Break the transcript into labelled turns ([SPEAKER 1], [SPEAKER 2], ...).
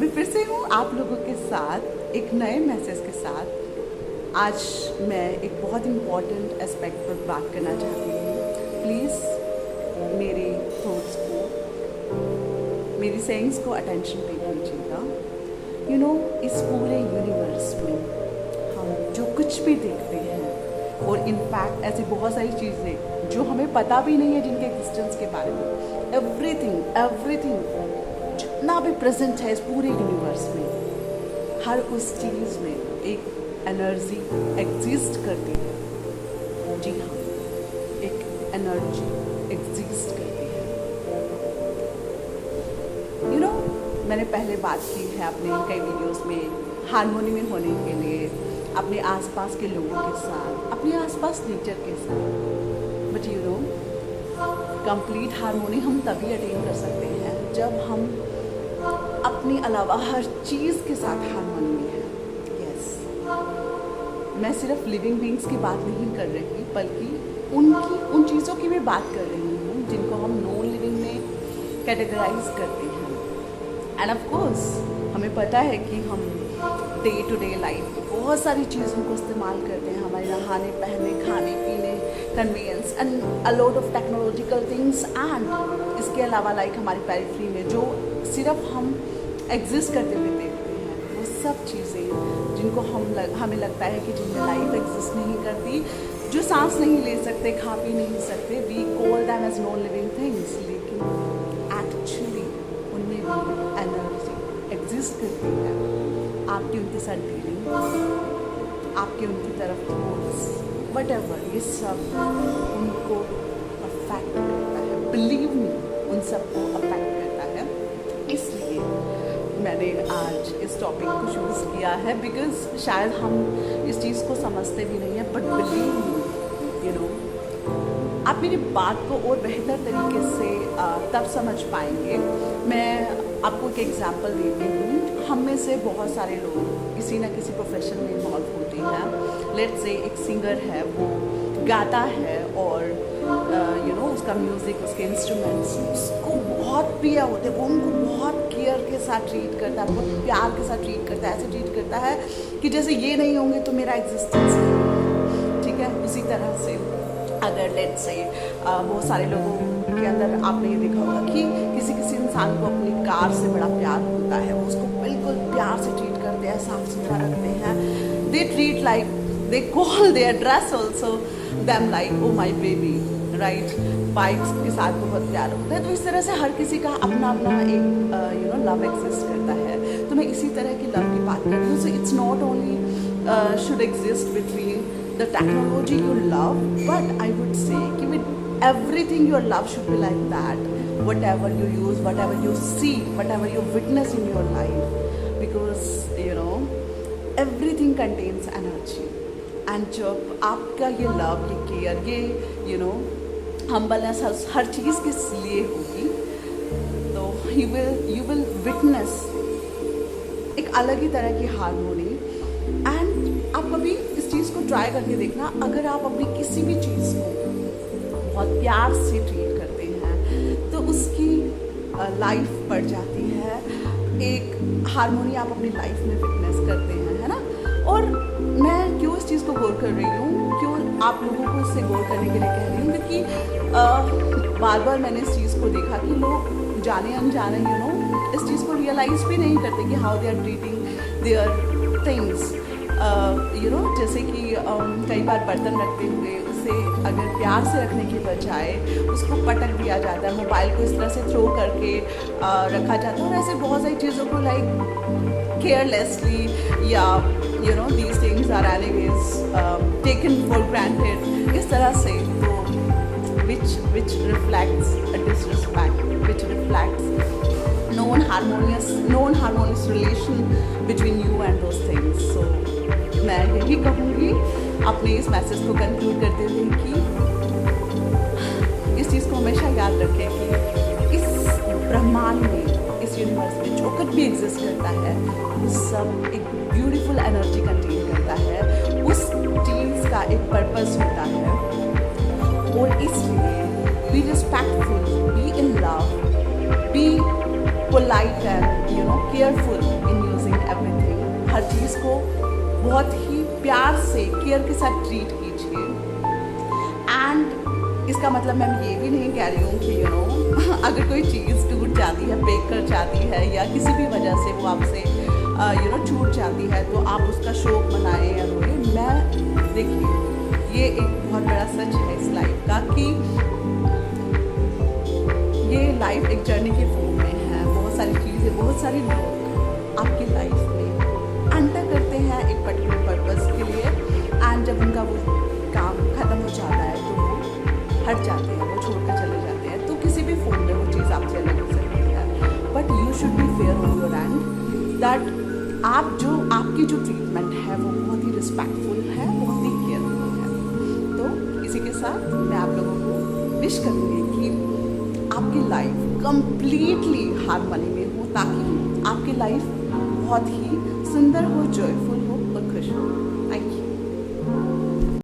[SPEAKER 1] मैं फिर से हूँ आप लोगों के साथ एक नए मैसेज के साथ। आज मैं एक बहुत इम्पॉर्टेंट एस्पेक्ट पर बात करना चाहती हूँ। प्लीज़ मेरे थॉट्स को, मेरी सेइंग्स को अटेंशन पे कीजिएगा। यू नो, इस पूरे यूनिवर्स में हम जो कुछ भी देखते हैं, और इनफैक्ट ऐसी बहुत सारी चीज़ें जो हमें पता भी नहीं है जिनके एग्जिस्टेंस के बारे में, एवरीथिंग जितना भी प्रेजेंट है इस पूरे यूनिवर्स में, हर उस चीज़ में एक एनर्जी एग्जिस्ट करती है। जी हाँ, एक एनर्जी एग्जिस्ट करती है। यू नो, मैंने पहले बात की है अपने कई वीडियोस में हार्मोनी में होने के लिए अपने आसपास के लोगों के साथ, अपने आसपास नेचर के साथ। But you know, complete harmony हम तभी अटेन कर सकते हैं जब हम अपने अलावा हर चीज़ के साथ हार्मोनी में है। यस, मैं सिर्फ लिविंग बीइंग्स की बात नहीं कर रही, बल्कि उन चीज़ों की भी बात कर रही हूँ जिनको हम नॉन लिविंग में कैटेगराइज करते हैं। एंड ऑफ कोर्स हमें पता है कि हम डे टू डे लाइफ बहुत सारी चीज़ों को इस्तेमाल करते हैं, हमारे नहाने, पहनने, खाने पीने, convenience and a lot of technological things. And इसके अलावा लाइक हमारी पेरिफेरी में जो सिर्फ हम एग्जिस्ट करते हुए देखते हैं, वो सब चीज़ें जिनको हमें लगता है कि जिनमें लाइफ एग्जिस्ट नहीं करती, जो सांस नहीं ले सकते, खा पी नहीं सकते, we call them as non living things. लेकिन एक्चुअली उनमें भी एनर्जी एग्जिस्ट करती है। आपकी उनके साथ डीलिंग, आपके उनकी तरफ थॉट्स, व्हाटएवर, ये सब उनको अफेक्ट करता है। बिलीव मी, उन सबको अफेक्ट करता है। इसलिए मैंने आज इस टॉपिक को चूज़ किया है, बिकॉज शायद हम इस चीज़ को समझते भी नहीं हैं, but believe me, you know, आप मेरी बात को और बेहतर तरीके से तब समझ पाएंगे। मैं आपको एक एग्जांपल देती हूँ। हम में से बहुत सारे लोग किसी ना किसी प्रोफेशन में इन्वॉल्व होते हैं। लेट्स से एक सिंगर है, वो गाता है और यू नो, उसका म्यूज़िक, उसके इंस्ट्रूमेंट्स उसको बहुत प्रिय होते हैं, वो उनको बहुत केयर के साथ ट्रीट करता है, बहुत प्यार के साथ ट्रीट करता है। ऐसे ट्रीट करता है कि जैसे ये नहीं होंगे तो मेरा एग्जिस्टेंस नहीं। ठीक है, उसी तरह से अगर लेट्स से बहुत सारे लोगों के अंदर आपने ये देखा होगा कि किसी इंसान को अपनी कार से बड़ा प्यार होता है, वो उसको बिल्कुल प्यार से ट्रीट करते हैं, साफ सुथरा रखते हैं। They treat like, they call their dress also them like oh my baby, right. Bikes के साथ बहुत प्यार होता है। तो इस तरह से हर किसी का अपना अपना एक यू नो लव एग्जिस्ट करता है। तो मैं इसी तरह की लव की बात कर रही हूँ। So it's not only should exist between the technology you love, but I would say कि with everything your love should be like that. Whatever you use, whatever you see, whatever you witness in your life, because you know everything contains energy. And जब आपका ये love, ये care, ये you know humbleness हर चीज़ किस लिए होगी, तो you will witness एक अलग ही तरह की हार्मोनी। एंड आप कभी इस चीज़ को ट्राई करके देखना, अगर आप अपनी किसी भी चीज़ को बहुत प्यार से ट्रीट करते हैं तो उसकी लाइफ बढ़ जाती है। एक हार्मोनी आप अपनी लाइफ में विटनेस करते हैं, है ना। और मैं क्यों इस चीज़ को गौर कर रही हूँ, क्यों आप लोगों को इससे गौर करने के लिए कह रही हूँ, क्योंकि बार बार मैंने इस चीज़ को देखा कि लोग जाने अनजाने यू नो इस चीज़ को रियलाइज़ भी नहीं करते कि how they are treating their things. You know, जैसे कि कई बार बर्तन रखते हुए उसे अगर प्यार से रखने की बजाय उसको पटक दिया जाता है, मोबाइल को इस तरह से थ्रो करके रखा जाता है, और ऐसे बहुत सारी चीज़ों को लाइक केयरलेसली या you know these things are anyways taken for granted, इस तरह से। तो which reflects a disrespect, which reflects non-harmonious relation between you and those things. So मैं यही कहूँगी अपने इस मैसेज को कंक्लूड करते हुए कि इस चीज़ को हमेशा याद रखें कि इस ब्रह्मांड में, इस यूनिवर्स में जो कुछ भी एग्जिस्ट करता है, वो सब एक ब्यूटीफुल एनर्जी कंटेन करता है। उस चीज़ का एक पर्पस होता है, और इसलिए be respectful, be in love, be polite and careful in using everything. हर चीज़ को बहुत ही प्यार से केयर के साथ ट्रीट कीजिए। एंड इसका मतलब मैं ये भी नहीं कह रही हूँ कि अगर कोई चीज़ टूट जाती है, ब्रेक कर जाती है या किसी भी वजह से वो आपसे छूट जाती है तो आप उसका शोक मनाएं या रोएं। मैं देखिए ये एक बहुत बड़ा सच है इस लाइफ का कि ये लाइफ एक जर्नी के फॉर्म में है। बहुत सारी चीज़ें, बहुत सारे लोग आपकी लाइफ में एंटर करते हैं एक पर्टिकुलर पर्पस के लिए एंड जब उनका वो काम ख़त्म हो जाता है तो वो हट जाते हैं, वो छोड़ कर चले जाते हैं। तो किसी भी फॉर्म में वो चीज़ आपसे अलग हो सकती है, but you should be fair on your and that आपकी जो ट्रीटमेंट है वो बहुत ही रिस्पेक्टफुल है, बहुत ही केयरफुल है। तो इसी के साथ मैं आप लोगों को विश करूँगी कि आपकी लाइफ कंप्लीटली हार्मनी में हो ताकि आपकी लाइफ बहुत ही सुंदर हो, जॉयफुल हो और खुश हो।